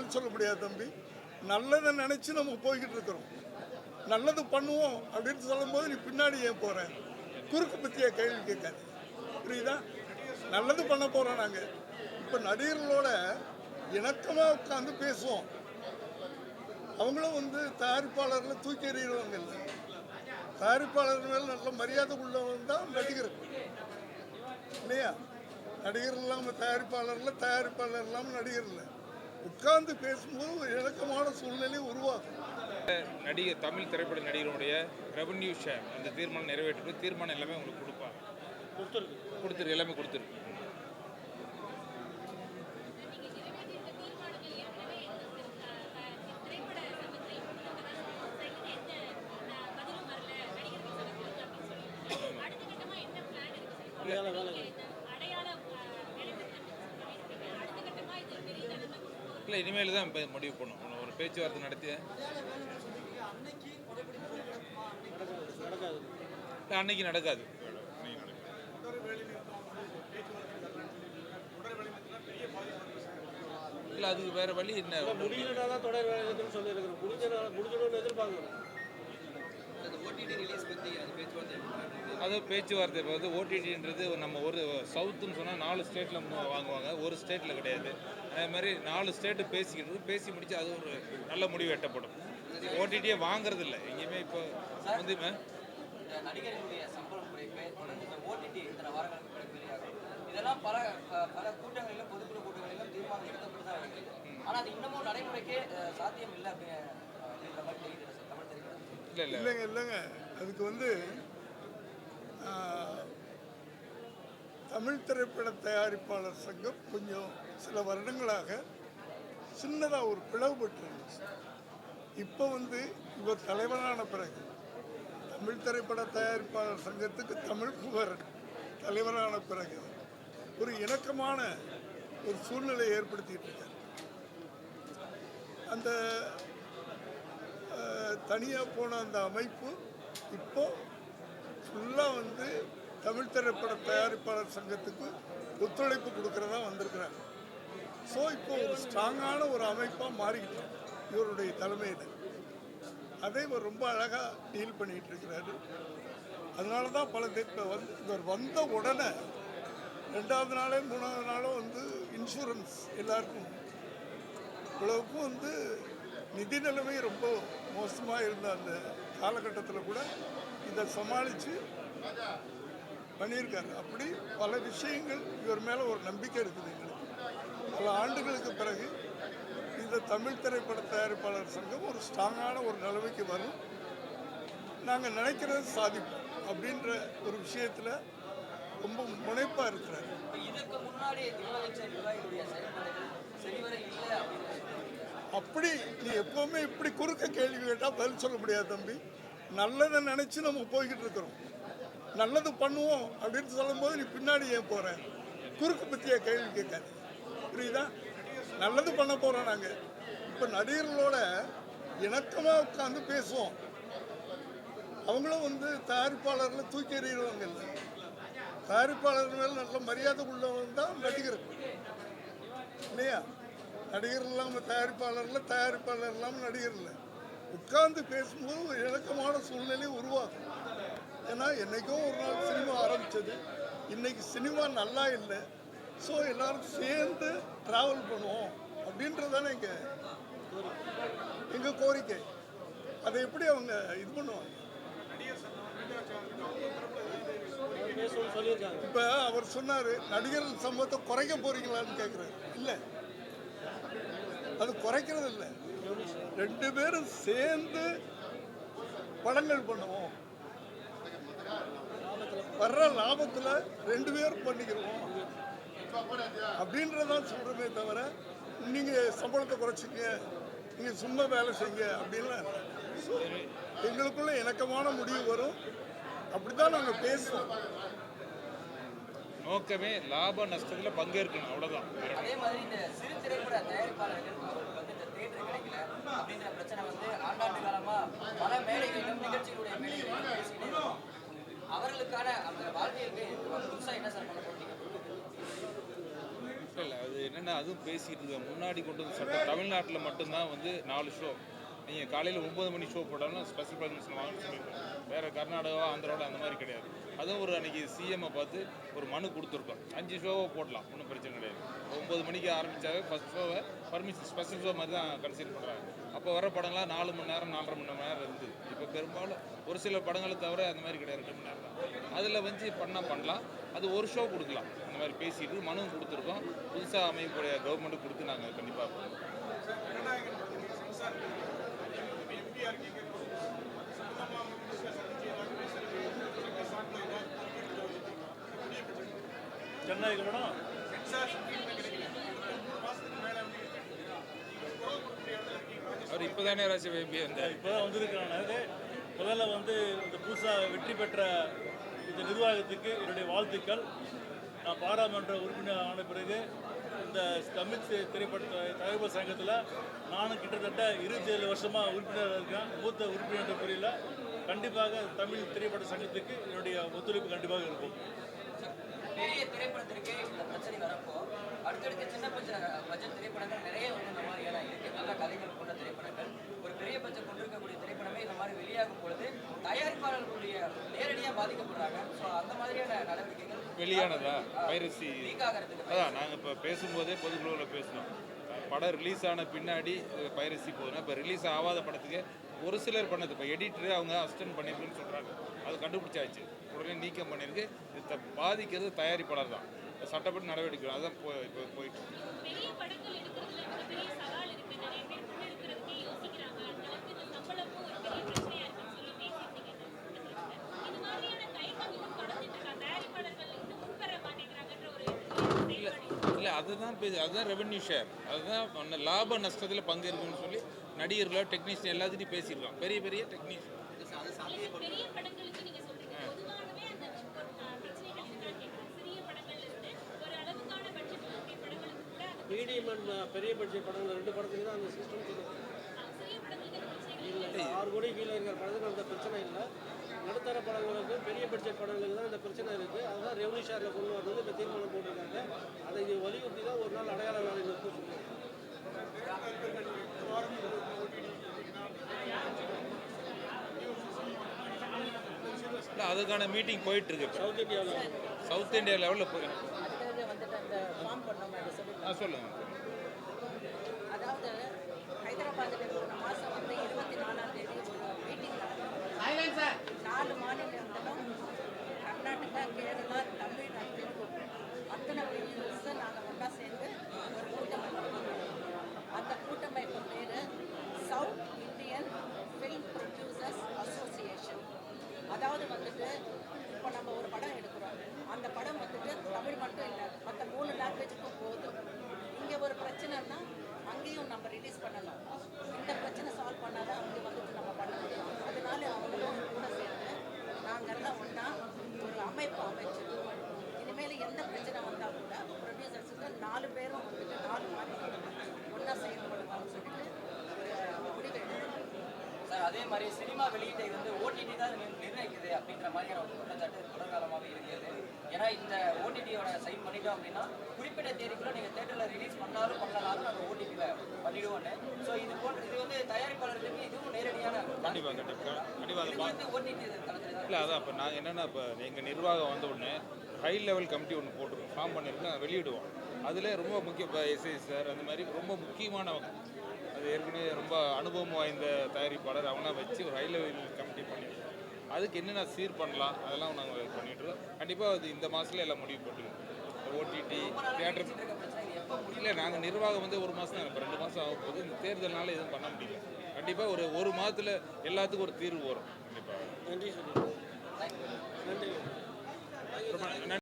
பதில் சொல்ல முடியாது தம்பி. நல்லதை நினச்சி நம்ம போய்கிட்டு இருக்கிறோம். நல்லது பண்ணுவோம் அப்படின்னு சொல்லும்போது நீ பின்னாடி ஏன் போகிற? குறுக்கு பற்றிய கேள்வி கேட்காது. புரியுதா? நல்லது பண்ண போகிறோம் நாங்கள். இப்போ நடிகர்களோட இணக்கமாக உட்காந்து பேசுவோம். அவங்களும் தயாரிப்பாளர்களை தூக்கி எறிகிறவங்க இல்லை. தயாரிப்பாளர் மேலே நல்ல மரியாதை உள்ளவங்க தான் நடிகர் இல்லையா? நடிகர் இல்லாமல் தயாரிப்பாளர் இல்லை, தயாரிப்பாளர் இல்லாமல் நடிகர் இல்லை. உட்கார்ந்து பேசும்போது ஒரு இணக்கமான சூழ்நிலை உருவாகும். நடிகர் தமிழ் திரைப்பட நடிகருடைய ரெவன்யூ ஷேர் அந்த தீர்மானம் நிறைவேற்றி தீர்மானம் எல்லாமே உங்களுக்கு கொடுப்பாங்க. கொடுத்துருக்கு, எல்லாமே கொடுத்துருக்கு. இல்லை, இனிமேல் தான் முடிவு பண்ணும். ஒரு பேச்சுவார்த்தை நடத்தி அன்னைக்கு நடக்காது. இல்லை, அதுக்கு வேற வழி என்ன? அது பேச்சுவார்த்தை. இப்போ ஓடிடின்றது நம்ம ஒரு சவுத்துன்னு சொன்னால் 4 ஸ்டேட்டில் வாங்குவாங்க, ஒரு ஸ்டேட்டில் கிடையாது. அதே மாதிரி 4 ஸ்டேட்டு பேசி முடிச்சு அது ஒரு நல்ல முடிவு எட்டப்படும். ஓடிடியே வாங்குறது இல்லை எங்கேயுமே. இப்போ நடிகர்களுடைய சம்பளம் குறைப்பு தொடர்ந்து இந்த ஓடிடி இத்தனை வாரங்களுக்கு பிறகு வெளியாகும். இதெல்லாம் பல கூட்டங்களிலும் பொதுக்குழு கூட்டங்களிலும் தீர்மானம் எடுக்கப்பட்டு தான் இருக்குது. ஆனால் அது இன்னமும் நடைமுறைக்கே சாத்தியம் இல்லை அப்படிங்கிற மாதிரி தெரியுது தமிழ் திரைப்படம். இல்லைங்க. அதுக்கு தமிழ் திரைப்பட தயாரிப்பாளர் சங்கம் கொஞ்சம் சில வருடங்களாக சின்னதாக ஒரு பிளவுபட்டு இருந்துச்சு. இப்போ இவர் தலைவரான பிறகு தமிழ் திரைப்பட தயாரிப்பாளர் சங்கத்துக்கு தமிழ் புகழ் தலைவரான பிறகு ஒரு இணக்கமான ஒரு சூழ்நிலை ஏற்படுத்திட்டு இருக்கார். அந்த தனியாக போன அந்த அமைப்பு இப்போ ஃபுல்லாக தமிழ் திரைப்பட தயாரிப்பாளர் சங்கத்துக்கு ஒத்துழைப்பு கொடுக்குறதா வந்திருக்கிறாங்க. ஸோ இப்போ ஒரு ஸ்ட்ராங்கான ஒரு அமைப்பாக மாறிக்கிட்டோம் இவருடைய தலைமையில். அதை இவர் ரொம்ப அழகாக டீல் பண்ணிகிட்டு இருக்கிறாரு. அதனால தான் பல இப்போ இவர் வந்த உடனே 2வது நாளோ 3வது நாளோ இன்சூரன்ஸ் எல்லாருக்கும் இவ்வளவுக்கும் நிதி நிலைமை ரொம்ப மோசமாக இருந்த அந்த காலகட்டத்தில் கூட இதை சமாளித்து பண்ணியிருக்காரு. அப்படி பல விஷயங்கள் இவர் மேலே ஒரு நம்பிக்கை இருக்குது எங்களுக்கு. பல ஆண்டுகளுக்கு பிறகு இந்த தமிழ் திரைப்பட தயாரிப்பாளர் சங்கம் ஒரு ஸ்ட்ராங்கான ஒரு நிலைமைக்கு வரும். நாங்கள் நினைக்கிறது சாதிப்போம் அப்படின்ற ஒரு விஷயத்தில் ரொம்ப முனைப்பாக இருக்கிறார். இதற்கு முன்னாடி அப்படி நீ எப்போவுமே இப்படி குறுக்க கேள்வி கேட்டால் பதில் சொல்ல முடியாது தம்பி. நல்லதை நினச்சி நம்ம போய்கிட்டு இருக்கிறோம். நல்லது பண்ணுவோம் அப்படின்னு சொல்லும்போது நீ பின்னாடி ஏன் போகிற? குறுக்கு பற்றிய கேள்வி கேட்காது. புரியுதா? நல்லது பண்ண போகிறோம் நாங்கள். இப்போ நடிகர்களோட இணக்கமாக உட்காந்து பேசுவோம். அவங்களும் தயாரிப்பாளர்களை தூக்கி எறிகிறவங்க இல்லை. தயாரிப்பாளர் மேலே நல்ல மரியாதை உள்ளவங்க தான் நடிகர் இல்லையா? நடிகர் இல்லாமல் தயாரிப்பாளர் இல்லை, தயாரிப்பாளர் இல்லாமல் நடிகர் இல்லை. உட்கார்ந்து பேசும்போது ஒரு இணக்கமான சூழ்நிலை உருவாகும். ஏன்னா என்றைக்கோ ஒரு நாள் சினிமா ஆரம்பித்தது, இன்றைக்கி சினிமா நல்லா இல்லை. ஸோ எல்லோரும் சேர்ந்து ட்ராவல் பண்ணுவோம் அப்படின்றதானே எங்கள் கோரிக்கை. அதை எப்படி அவங்க இது பண்ணுவாங்க? இப்போ அவர் சொன்னார் நடிகர்கள் சம்பவத்தை குறைக்க போறீங்களான்னு கேட்குறாரு. இல்லை, அது குறைக்கிறது இல்லை. 2 பேரும் சேர்ந்து படங்கள் பண்ணுவோம். வர்ற லாபத்தில் 2 பேரும் பண்ணிக்கிறோம் அப்படின்றதான் சொல்கிறதே தவிர நீங்கள் சம்பளத்தை குறைச்சிங்க, நீங்கள் சும்மா வேலை செய்யுங்க அப்படின்லாம் எங்களுக்குள்ள இணக்கமான முடிவு வரும். அப்படி தான் நாங்கள் பேசுவோம். நோக்கமே லாப நஷ்டத்தில் பங்கேற்கணும், அவ்வளோதான். அதே மாதிரி இந்த சிறு திரைப்பட தயாரிப்பாளர்கள் அவங்களுக்கு இந்த தியேட்டர் கிடைக்கல அப்படின்ற பிரச்சனை ஆண்டாண்டு காலமாக பல மேடைகளிலும் நிகழ்ச்சிகளுடைய மேடைகளிலும் பேசிக்கிட்டே இருக்கும். அவர்களுக்கான அந்த வாழ்க்கைக்கு புதுசாக என்ன சார் பண்ண போறீங்க? இல்லை, அது என்னென்னா அதுவும் பேசிகிட்டு இருக்க முன்னாடி கொண்டு வந்து சட்டம் தமிழ்நாட்டில் மட்டும்தான் வந்து 4 ஷோ. நீங்கள் காலையில் 9 மணி ஷோ போட்டாலும் ஸ்பெஷல் பர்மிஷன் வாங்கணும்னு சொல்லியிருக்கோம். வேறு கர்நாடகா ஆந்திராவில் அந்த மாதிரி கிடையாது. அதுவும் ஒரு அன்றைக்கி சிஎம்ஐ பார்த்து ஒரு மனு கொடுத்துருக்கோம். 5 ஷோவை போடலாம், ஒன்றும் பிரச்சனை கிடையாது. 9 மணிக்கு ஆரம்பித்தாவே ஃபஸ்ட் ஷோவை பர்மிஷன் ஸ்பெஷல் ஷோ மாதிரி தான் கன்சிடர் பண்ணுறாங்க. அப்போ வர படங்கள்லாம் 4 மணி நேரம் 4.5 மணி நேரம் இருந்தது. இப்போ பெரும்பாலும் ஒரு சில படங்களை தவிர அந்த மாதிரி கிடையாது, 2 மணி நேரம் தான். அதில் வந்து பண்ணலாம். அது ஒரு ஷோ கொடுக்கலாம். அந்த மாதிரி பேசிட்டு மனு கொடுத்துருக்கோம். புதுசாக அமைக்கக்கூடிய கவர்மெண்ட்டு கொடுத்து நாங்கள் கண்டிப்பாக பண்ணுவோம். ஜனநாயகம் அவர் இப்போ தானே ராஜ்யசபா வந்தார். இப்போ தான் வந்திருக்கிறாங்க. முதல்ல வந்து இந்த புதுசாக வெற்றி பெற்ற இந்த நிர்வாகத்துக்கு என்னுடைய வாழ்த்துக்கள். நான் பாராளுமன்ற உறுப்பினர் ஆன பிறகு இந்த தமிழ் திரைப்பட தயாரிப்பு சங்கத்தில் நானும் கிட்டத்தட்ட 27 வருஷமாக உறுப்பினராக இருக்கேன். மூத்த உறுப்பினர் முறையில் கண்டிப்பாக தமிழ் திரைப்பட சங்கத்துக்கு என்னுடைய ஒத்துழைப்பு கண்டிப்பாக இருக்கும். பெரிய திரைப்படத்திற்கு இந்த பிரச்சனை வரப்போ அடுத்தடுத்து சின்ன பட்ஜெட் திரைப்படங்கள் நிறைய வந்து இந்த மாதிரியான இருக்கு. நல்ல கதைகள் கொண்ட திரைப்படங்கள் ஒரு பெரிய பட்ஜெட் கொண்டிருக்கக்கூடிய திரைப்படமே இந்த மாதிரி வெளியாகும் பொழுது தயாரிப்பாளர்களுடைய நேரடியாக பாதிக்கப்படுறாங்க. ஸோ அந்த மாதிரியான நடவடிக்கைகள் வெளியானதா பைரசி லீக் ஆகிறதுக்கு அதான் நாங்கள் இப்போ பேசும்போதே பொதுக்குழுவில் பேசினோம். படம் ரிலீஸ் ஆன பின்னாடி பைரசி போகுதுன்னா இப்போ ரிலீஸ் ஆகாத படத்துக்கு ஒரு சிலர் பண்ணது இப்போ எடிட்டரு அவங்க அசிஸ்டன்ட் பண்ணியிருக்குன்னு சொல்கிறாங்க. அது கண்டுபிடிச்சாச்சு, உடனே நீக்கம் பண்ணியிருக்கு. இது பாதிக்கிறது தயாரிப்பாளர் தான். சட்டப்படி நடவடிக்கை அதுதான் இப்போ போயிட்டு பெரிய படங்கள் எடுக்கிறதுல ஒரு பெரிய சவால் இருக்கு. நிறைய பேர் முன் எடுக்கிறதுக்கே யோசிக்கிறாங்க. அந்த அளவுக்கு இந்த சம்பளமும் ஒரு பெரிய பிரச்சனையா இருக்குன்னு சொல்லி பேசியிருந்தீங்க. இது மாதிரியான கைகள் இன்னும் தொடர்ந்துட்டு இருக்காங்க. தயாரிப்பாளர்கள் இன்னும் முன்வர மாட்டேங்கிறாங்கன்ற ஒரு இல்லை அதுதான் ரெவென்யூ ஷேர். அதுதான் லாப நஷ்டத்தில் பங்கு இருக்குன்னு சொல்லி நடிகர்களோ டெக்னீஷியன் எல்லாத்தையும் பேசியிருக்கோம். பெரிய டெக்னீஷியன் பெரிய படங்களுக்கு நீங்க சொல்றீங்க. பொதுவாகவே அந்த பிரச்சனைகள் இருக்கான்னு கேட்குறேன். சிறிய படங்கள்ல இருந்து ஒரு அளவுக்கான பட்ஜெட் படங்களுக்கு கூட மீடியம் அண்ட் பெரிய பட்ஜெட் படங்கள் 2 படத்துக்கு தான் அந்த சிஸ்டம் சொல்லுது. சிறிய படங்களுக்கு அந்த பிரச்சனைகள் இல்லை 6 கோடி கீழே இருக்கிற படத்துக்கு அந்த பிரச்சனை இல்லை. நடுத்தர படங்களுக்கு பெரிய பட்ஜெட் படங்களுக்கு தான் இந்த பிரச்சனை இருக்குது. அதுதான் ரெவன்யூ ஷேரில் கொண்டு வரது இப்போ தீர்மானம் போட்டிருக்காங்க. அதை இது வலியுறுத்தி தான் ஒரு நாள் அடையாள வேலை நிறுத்த சொல்லுவாங்க. இல்லை அதுக்கான மீட்டிங் போயிட்டுருக்கு. சவுத் இந்தியா லெவலில் போயிருக்கு. அடுத்தது வந்துட்டு அந்த ஃபார்ம் பண்ணோம் அதை சொல்லி சொல்லுங்கள். அதாவது ஹைதராபாத்தில் போன மாதம் வந்து 24ஆம் தேதி ஒரு மீட்டிங் நடந்தது. 4 மாநிலங்களும் கர்நாடகா, கேரளா, தமிழ்நாடு, அத்தனை ப்ரொடியூசர்ஸை நாங்கள் ஒன்றா சேர்ந்து ஒரு கூட்டமைப்பு பண்ணோம். அந்த கூட்டமைப்பு பேர் south Indian film producers association. அதாவது வந்துட்டு இப்போ நம்ம ஒரு படம் எடுக்கிறோம். அந்த படம் வந்துட்டு தமிழ் மட்டும் இல்லை, மற்ற 3 லாங்குவேஜுக்கும் போகுது. இங்கே ஒரு பிரச்சனைன்னா அங்கேயும் நம்ம ரிலீஸ் பண்ணலாம். இந்த பிரச்சனை சால்வ் பண்ணால் தான் அங்கே வந்துட்டு நம்ம பண்ண முடியும். அதனால அவங்களும் கூட சேர்ந்து நாங்கள்லாம் ஒன்றா ஒரு அமைப்பு அமைச்சிருக்கோம். இனிமேல் எந்த பிரச்சனை வந்தால் கூட ப்ரொடியூசர்ஸுக்கு 4 பேரும் வந்துட்டு 4 மாநிலம் ஒன்றா செயல்படணும்னு சொல்லிட்டு ஒரு முடிவு எடுக்கிறோம். சார் அதே மாதிரி சினிமா வெளியீட்டை வந்து ஓடிடி தான் நிர்ணயிக்குது அப்படின்ற மாதிரியான ஒரு குற்றச்சாட்டு தொடர்காலமாகவே இருக்கிறது. ஏன்னா இந்த ஓடிடியோட சைன் பண்ணிட்டோம் அப்படின்னா குறிப்பிட்ட தேதிக்குள்ள நீங்கள் தேட்டரில் ரிலீஸ் பண்ணாலும் பண்ணலாலும் நாங்கள் ஓடிடியில் பண்ணிடுவோன்னு. ஸோ இது வந்து தயாரிப்பாளர்களுக்கு இதுவும் நேரடியான கண்டிப்பாக ஓடிடி தளத்தில் தான் இல்லை. அதான் இப்போ நான் என்னென்னா இப்போ எங்கள் நிர்வாகம் வந்த உடனே ஹை லெவல் கமிட்டி ஒன்று போட்டிருக்கோம், ஃபார்ம் பண்ணியிருக்கோம், வெளியிடுவோம். அதில் ரொம்ப முக்கிய இப்போ எஸ்ஐ சார் அந்த மாதிரி ரொம்ப முக்கியமானவங்க, அது ஏற்கனவே ரொம்ப அனுபவம் வாய்ந்த தயாரிப்பாளர் அவங்களாம் வச்சு ஒரு ஹை லெவல் கமிட்டி பண்ணியிருக்கோம். அதுக்கு என்னென்ன சீர் பண்ணலாம் அதெல்லாம் நாங்கள் பண்ணிட்டுருக்கோம். கண்டிப்பாக அது இந்த மாதத்தில் எல்லாம் முடிவு போட்டுருக்கோம். ஓடிடி தியேட்டர் இல்லை, நாங்கள் நிர்வாகம் வந்து 1 மாதம் தான், இப்போ 2 மாதம் ஆகும் போது இந்த தேர்தல்னால எதுவும் பண்ண முடியல. கண்டிப்பாக ஒரு மாதத்தில் எல்லாத்துக்கும் ஒரு தீர்வு வரும். கண்டிப்பாக. நன்றி சொல்லுங்கள். நன்றி.